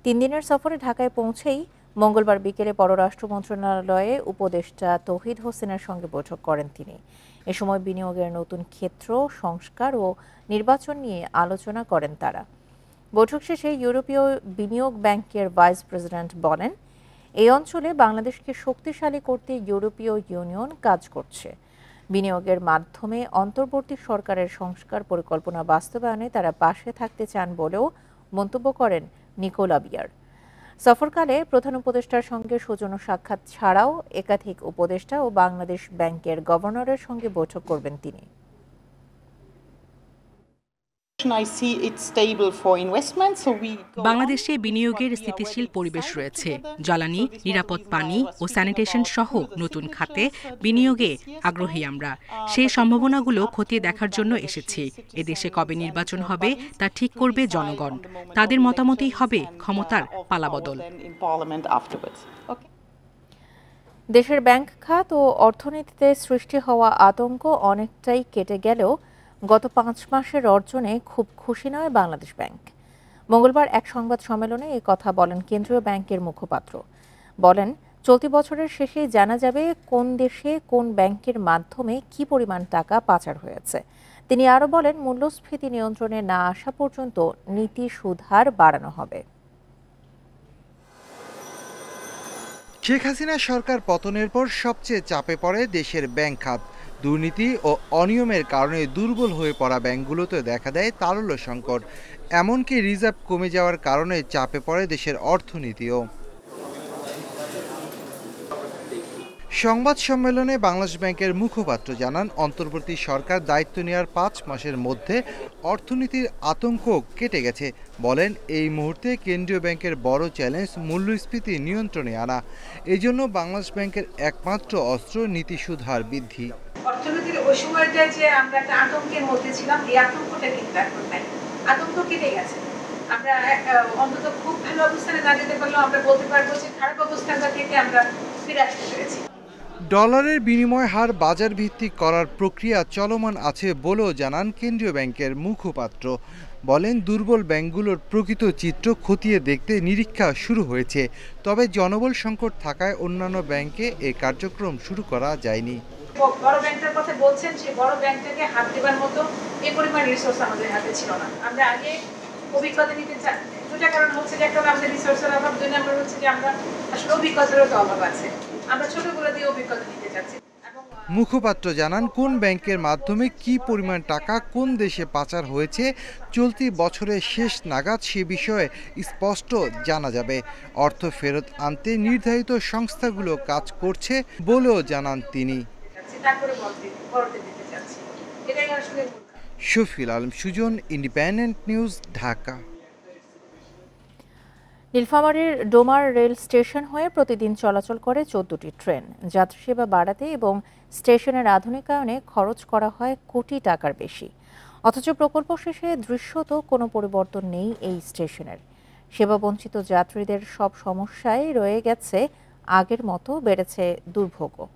3 দিনের সফরে ঢাকায় পৌঁছেই মঙ্গলবার বিকেলে পররাষ্ট্র মন্ত্রণালয়ে উপদেষ্টা তৌহিদ হোসেনের সঙ্গে বৈঠক করেন তিনি। এ সময় বিনিয়োগের নতুন ক্ষেত্র, সংস্কার ও নির্বাচন নিয়ে আলোচনা করেন তারা। বৈঠক শেষে ইউরোপীয় বিনিয়োগ ব্যাংকের ভাইস প্রেসিডেন্ট বলেন, এই অঞ্চলে বাংলাদেশকে শক্তিশালী করতে ইউরোপীয় ইউনিয়ন কাজ করছে। বিনিয়োগের মাধ্যমে অন্তর্বর্তী সরকারের সংস্কার পরিকল্পনা বাস্তবায়নে তারা পাশে থাকতে চান বলেও মন্তব্য করেন নিকোলা বিয়ার। সফরকালে প্রধান উপদেষ্টার সঙ্গে সৌজন্য সাক্ষাৎ ছাড়াও একাধিক উপদেষ্টা ও বাংলাদেশ ব্যাংকের গভর্নরের সঙ্গে বৈঠক করবেন তিনি। বাংলাদেশে বিনিয়োগের স্থিতিশীল পরিবেশ রয়েছে। জ্বালানি, নিরাপদ পানি ও স্যানিটেশন সহ নতুন খাতে বিনিয়োগে আগ্রহী আমরা। সেই সম্ভাবনাগুলো খতিয়ে দেখার জন্য এসেছি। এদেশে কবে নির্বাচন হবে তা ঠিক করবে জনগণ। তাদের মতামতই হবে ক্ষমতার পালাবদল। দেশের ব্যাংক খাত ও অর্থনীতিতে সৃষ্টি হওয়া আতঙ্ক অনেকটাই কেটে গেলেও গত 5 মাসের অর্জনে খুব খুশি নয় বাংলাদেশ ব্যাংক। মঙ্গলবার এক সংবাদ সম্মেলনে এই কথা বলেন কেন্দ্রীয় ব্যাংকের মুখপাত্র। বলেন, চলতি বছরের শেষেই জানা যাবে কোন দেশে কোন ব্যাংকের মাধ্যমে কি পরিমাণ টাকা পাচার হয়েছে। তিনি আরও বলেন, মূল্যস্ফীতি নিয়ন্ত্রণে না আসা পর্যন্ত নীতি সুদ হার বাড়ানো হবে। শেখ হাসিনা সরকার পতনের পর সবচেয়ে চাপে পড়ে দেশের ব্যাংক খাত। দুর্নীতি ও অনিয়মের কারণে দুর্বল হয়ে পড়া ব্যাংকগুলোতে দেখা দেয় তারল্য সংকট। এমনকি রিজার্ভ কমে যাওয়ার কারণে চাপে পড়ে দেশের অর্থনীতিও। সংবাদ সম্মেলনে বাংলাদেশ ব্যাংকের মুখপাত্র জানান, অন্তর্বর্তী সরকার দায়িত্ব নেওয়ার 5 মাসের মধ্যে অর্থনীতির আতঙ্ক কেটে গেছে। বলেন, এই মুহূর্তে কেন্দ্রীয় ব্যাংকের বড় চ্যালেঞ্জ মূল্যস্ফীতি নিয়ন্ত্রণে আনা। এই জন্য বাংলাদেশ ব্যাংকের একমাত্র অস্ত্র নীতি সুদ হার বৃদ্ধি। অর্থনীতির ওই সময়টা যে আমরা একটা আতঙ্কের মধ্যে ছিলাম, এই আতঙ্কটা কিন্তু এখন নাই। আতঙ্ক কেটে গেছে। আমরা অন্তত খুব ভালো অবস্থানে না যেতে পারলেও আমরা বলতে পারবো যে খারাপ অবস্থানটা থেকে আমরা ফিরে আসতে পেরেছি। ডলারের বিনিময় হার বাজার ভিত্তিক করার প্রক্রিয়া চলমান আছে বলেও জানান কেন্দ্রীয় ব্যাংকের মুখপাত্র। বলেন, দুর্বল ব্যাংকগুলোর প্রকৃত চিত্র খতিয়ে দেখতে নিরীক্ষা শুরু হয়েছে। তবে জনবল সংকট থাকায় অন্যান্য ব্যাংকে এই কার্যক্রম শুরু করা যায়নি। বড় ব্যাংকটার কথা বলছেন, সেই বড় ব্যাংকটাকে হাত দেবার মতো এই পরিমাণ রিসোর্স আমাদের হাতে ছিল না। আমরা আগে অভিজ্ঞতা নিতে চাই। দুটা কারণ হচ্ছে যে, একটা আমাদের রিসোর্সের অভাব, 2 নম্বর হচ্ছে যে আমরা আসলে অভিজ্ঞতারও তো অভাব আছে। আমরা ছোটগুলো দিয়ে অভিজ্ঞতা নিতে চাচ্ছি। মুখপাত্র জানান, কোন ব্যাংকের মাধ্যমে কি পরিমাণ টাকা কোন দেশে পাচার হয়েছে চলতি বছরের শেষ নাগাদ সে বিষয়ে স্পষ্ট জানা যাবে। অর্থ ফেরত আনতে নির্ধারিত সংস্থাগুলো কাজ করছে বলেও জানান তিনি। Shafiul Alam Sujon, independent news, Dhaka. নীলফামারীর ডোমার রেল স্টেশন হয়ে প্রতিদিন চলাচল করে 14টি ট্রেন। যাত্রী সেবা বাড়াতে এবং স্টেশনের আধুনিকায়নে খরচ করা হয় কোটি টাকার বেশি। অথচ প্রকল্প শেষে দৃশ্যত কোনো পরিবর্তন নেই এই স্টেশনের। সেবাবঞ্চিত যাত্রীদের সব সমস্যায় রয়ে গেছে আগের মতো, বেড়েছে দুর্ভোগও।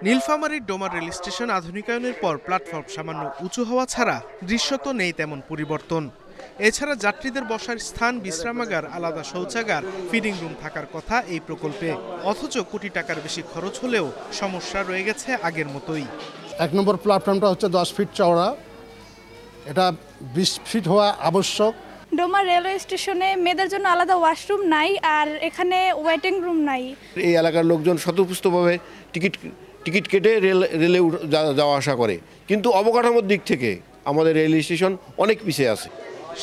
নীলফামারীর ডোমার রেল স্টেশন আধুনিকায়নের পর প্ল্যাটফর্ম সামান্য উঁচু হওয়া ছাড়া দৃশ্যত নেই তেমন পরিবর্তন। এছাড়া যাত্রীদের বসার স্থান, বিশ্রামাগার, আলাদা শৌচাগার, ফিডিং রুম থাকার কথা এই প্রকল্পে। অথচ কোটি টাকার বেশি খরচ হলেও সমস্যা রয়ে গেছে আগের মতোই। 1 নম্বর প্ল্যাটফর্মটা হচ্ছে 10 ফিট চওড়া, এটা 20 ফিট হওয়া আবশ্যক। ডোমা রেলওয়ে স্টেশনে মেয়েদের জন্য আলাদা ওয়াশরুম নাই, আর এখানে ওয়েটিং রুম নাই। এই এলাকার লোকজন স্বতঃস্ফূর্তভাবে টিকিট কেটে রেলে যাওয়া আসা করে, কিন্তু অবকাঠামোর দিক থেকে আমাদের রেল স্টেশন অনেক পিছিয়ে আছে।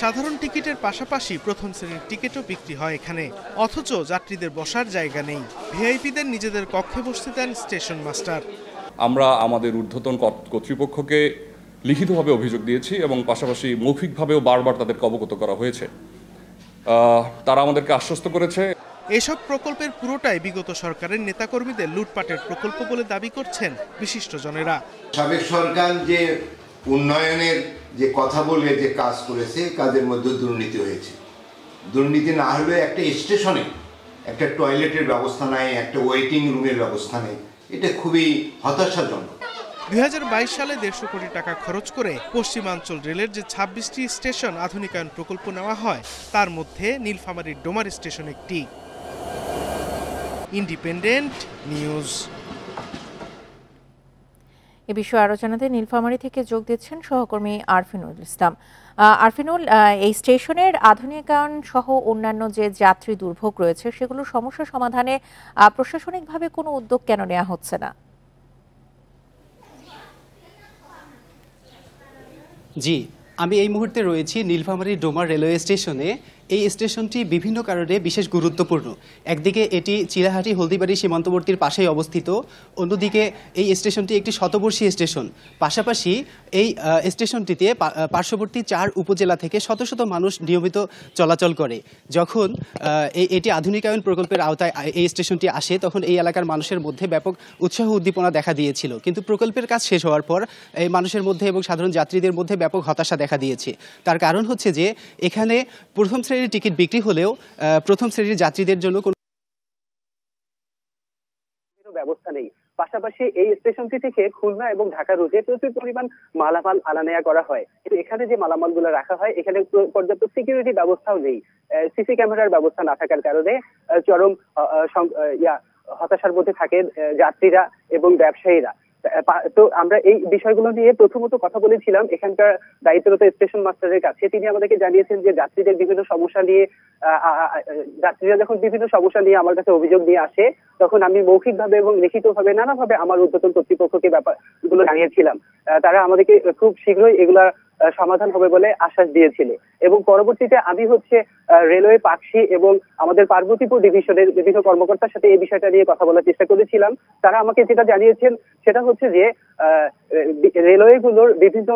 সাধারণ টিকিটের পাশাপাশি প্রথম শ্রেণীর টিকিটও বিক্রি হয় এখানে। অথচ যাত্রীদের বসার জায়গা নেই। ভিআইপিদের নিজেদের কক্ষে বসতে দেন স্টেশন মাস্টার। আমরা আমাদের ঊর্ধ্বতন কর্তৃপক্ষকে লিখিতভাবে অভিযোগ দিয়েছি এবং পাশাপাশি মৌখিকভাবেও বারবার তাদেরকে অবগত করা হয়েছে। তারা আমাদেরকে আশ্বস্ত করেছে। এসব প্রকল্পের পুরোটাই বিগত সরকারের নেতাকর্মীদের লুটপাটের প্রকল্প বলে দাবি করছেন বিশিষ্টজনেরা। সাবেক সরকার যে উন্নয়নের যে কথা বলে যে কাজ করেছে, কাজের মধ্যে দুর্নীতি হয়েছে। দুর্নীতি না হলে একটা স্টেশনে একটা টয়লেটের ব্যবস্থা নাই, একটা ওয়েটিং রুমের ব্যবস্থা নেই, এটা খুবই হতাশাজনক। 2022 সালে 150 কোটি টাকা খরচ করে পশ্চিমাঞ্চল রেলের যে 26টি স্টেশন আধুনিকায়ন প্রকল্প নেওয়া হয়, তার মধ্যে নীলফামারীর ডোমার স্টেশন একটি। Independent news. এ বিষয়ে আরও জানাতে নীলফামারী থেকে যোগ দিচ্ছেন সহকর্মী আরফিনুল ইসলাম। আরফিনুল, এই স্টেশনের আধুনিকায়ন সহ অন্যান্য যে যাত্রী দুর্ভোগ রয়েছে, সেগুলো সমস্যা সমাধানে প্রশাসনিকভাবে কোনো উদ্যোগ কেন নেওয়া হচ্ছে না? জি, আমি এই মুহূর্তে রয়েছি নীলফামারী ডোমার রেলওয়ে স্টেশনে। এই স্টেশনটি বিভিন্ন কারণে বিশেষ গুরুত্বপূর্ণ। একদিকে এটি চিলাহাটি হলদিবাড়ি সীমান্তবর্তীর পাশেই অবস্থিত, অন্যদিকে এই স্টেশনটি একটি শতবর্ষী স্টেশন। পাশাপাশি এই স্টেশনটিতে পার্শ্ববর্তী 4 উপজেলা থেকে শত শত মানুষ নিয়মিত চলাচল করে। যখন এটি আধুনিকায়ন প্রকল্পের আওতায় এই স্টেশনটি আসে তখন এই এলাকার মানুষের মধ্যে ব্যাপক উৎসাহ উদ্দীপনা দেখা দিয়েছিল, কিন্তু প্রকল্পের কাজ শেষ হওয়ার পর এই মানুষের মধ্যে এবং সাধারণ যাত্রীদের মধ্যে ব্যাপক হতাশা দেখা দিয়েছে। তার কারণ হচ্ছে যে এখানে প্রথম শ্রেণীর টিকিট বিক্রি হলেও প্রথম শ্রেণীর যাত্রীদের জন্য কোনো ব্যবস্থা নেই। পাশাপাশি এই স্টেশনটি থেকে খুলনা এবং ঢাকা রুটে প্রচুর পরিমাণ মালামাল আনা নেওয়া করা হয়, কিন্তু এখানে যে মালামালগুলো রাখা হয় এখানে পর্যাপ্ত সিকিউরিটি ব্যবস্থাও নেই। সিসি ক্যামেরার ব্যবস্থা না থাকার কারণে চরম হতাশার মধ্যে থাকে যাত্রীরা এবং ব্যবসায়ীরা। তো আমরা এই বিষয়গুলো নিয়ে প্রথমত কথা বলেছিলাম এখানকার দায়িত্বরত স্টেশন মাস্টারের কাছে। তিনি আমাদেরকে জানিয়েছেন যে যাত্রীরা যখন বিভিন্ন সমস্যা নিয়ে আমার কাছে অভিযোগ নিয়ে আসে তখন আমি মৌখিকভাবে এবং লিখিতভাবে নানাভাবে আমার ঊর্ধ্বতন কর্তৃপক্ষকে ব্যাপারগুলো জানিয়েছিলাম। তারা আমাদেরকে খুব শীঘ্রই এগুলা সমাধান হবে বলে আশ্বাস দিয়েছিল এবং পরবর্তীতে আমি রেলওয়ে পাকশি এবং আমাদের পার্বতীপুর ডিভিশনের বিভিন্ন কর্মকর্তার সাথে এই বিষয়টা নিয়ে কথা বলার চেষ্টা করেছিলাম। তারা আমাকে যেটা জানিয়েছেন সেটা হচ্ছে যে রেলওয়েগুলোর বিভিন্ন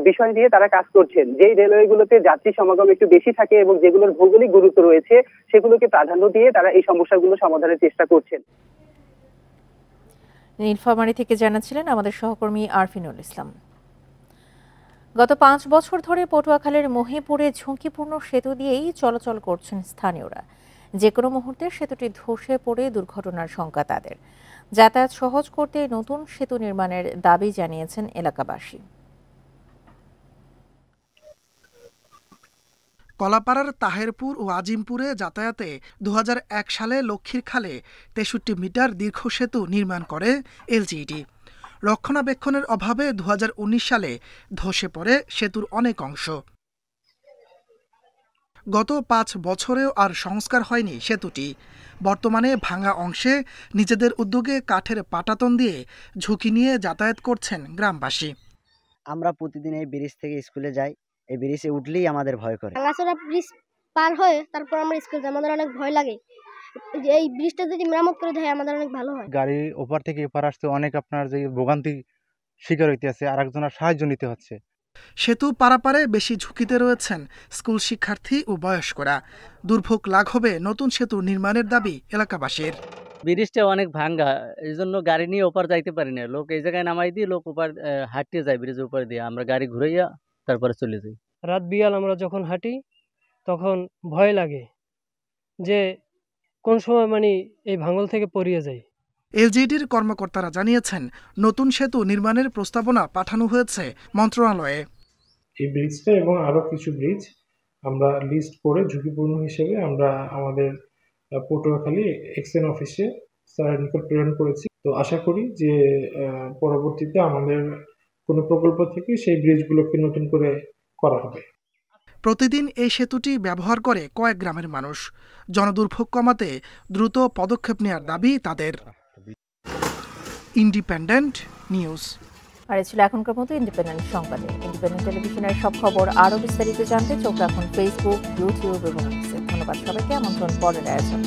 বিষয় নিয়ে তারা কাজ করছেন। যেই রেলওয়েগুলোতে যাত্রী সমাগম একটু বেশি থাকে এবং যেগুলোর ভৌগোলিক গুরুত্ব রয়েছে সেগুলোকে প্রাধান্য দিয়ে তারা এই সমস্যাগুলো সমাধানের চেষ্টা করছেন। নীলফামারী থেকে জানাচ্ছিলেন আমাদের সহকর্মী আরফিনুল ইসলাম। গত 5 বছর ধরে পটুয়াখালীর মহিপুরে ঝুঁকিপূর্ণ সেতু দিয়েই চলাচল করছেন স্থানীয়রা। যে কোনো মুহূর্তে সেতুটি ধসে পড়ে দুর্ঘটনার শঙ্কা তাদের। যাতায়াত সহজ করতে নতুন সেতু নির্মাণের দাবি জানিয়েছেন এলাকাবাসী। কলাপাড়ার তাহেরপুর ও আজিমপুরে যাতায়াতে 2001 সালে লক্ষ্মীর খালে 63 মিটার দীর্ঘ সেতু নির্মাণ করে এলজিইডি। রক্ষণাবেক্ষণের অভাবে 2019 সালে ধসে পড়ে সেতুর অনেক অংশ। গত 5 বছরেও আর সংস্কার হয়নি সেতুটি। বর্তমানে ভাঙা অংশে নিজেদের উদ্যোগে কাঠের পাটাতন দিয়ে ঝুঁকি নিয়ে যাতায়াত করছেন গ্রামবাসী। আমরা প্রতিদিন এই ব্রিজ থেকে স্কুলে যাই, এই ব্রিজে উঠলেই আমাদের ভয় করে। ভাঙাচোরা ব্রিজ পার হয়ে তারপর আমরা স্কুলে যাই, আমাদের অনেক ভয় লাগে। এই ব্রিজটা যদি মেরামত করে দেয় আমাদের অনেক ভালো হয়। গাড়ি ওপার থেকে এপার আসতে অনেক আপনার যে ভোগান্তি শিকার হইতে আছে, আর একজনের সাহায্য নিতে হচ্ছে। সেতু পারাপারে বেশি ঝুঁকিতে রয়েছেন স্কুল শিক্ষার্থী ও বয়স্করা। দুর্ভোগ লাঘবে নতুন সেতু নির্মাণের দাবি এলাকাবাসীর। ব্রিজটা অনেক ভাঙ্গা, এই জন্য গাড়ি নিয়ে ওপার যাইতে পারি না। লোক এই জায়গায় নামাই দিয়ে লোক ওপার হাঁটতে যায়, ব্রিজের উপর দিয়ে আমরা গাড়ি ঘুরাইয়া তারপরে চলে যাই। রাত বিকাল আমরা যখন হাঁটি তখন ভয় লাগে যে কোন সময় এই ভাঙল থেকে পড়িয়ে যায়। এলজিইডির কর্মকর্তারা জানিয়েছেন নতুন সেতু নির্মাণের প্রস্তাবনা পাঠানো হয়েছে মন্ত্রণালয়ে। এই ব্রিজটা এবং আরো কিছু ব্রিজ আমরা লিস্ট করে ঝুঁকিপূর্ণ হিসেবে আমরা আমাদের পটুয়াখালী এক্সএন অফিসে স্যারের নিকট প্রেরণ করেছি। তো আশা করি যে পরবর্তীতে আমাদের কোনো প্রকল্প থেকে সেই ব্রিজগুলোকে নতুন করে করা হবে। প্রতিদিন এই সেতুটি ব্যবহার করে কয়েক গ্রামের মানুষ। জনদুর্ভোগ কমাতে দ্রুত পদক্ষেপ নেওয়ার দাবি তাদের। Independent news. আর ছিল এখনকার মতো ইন্ডিপেন্ডেন্ট সংবাদে। ইন্ডিপেন্ডেন্ট টেলিভিশনের সব খবর আরও বিস্তারিত জানতে চোখ রাখুন ফেসবুক, ইউটিউব এবং ধন্যবাদ সবাইকে। আমন্ত্রণ পরের আয়োজন।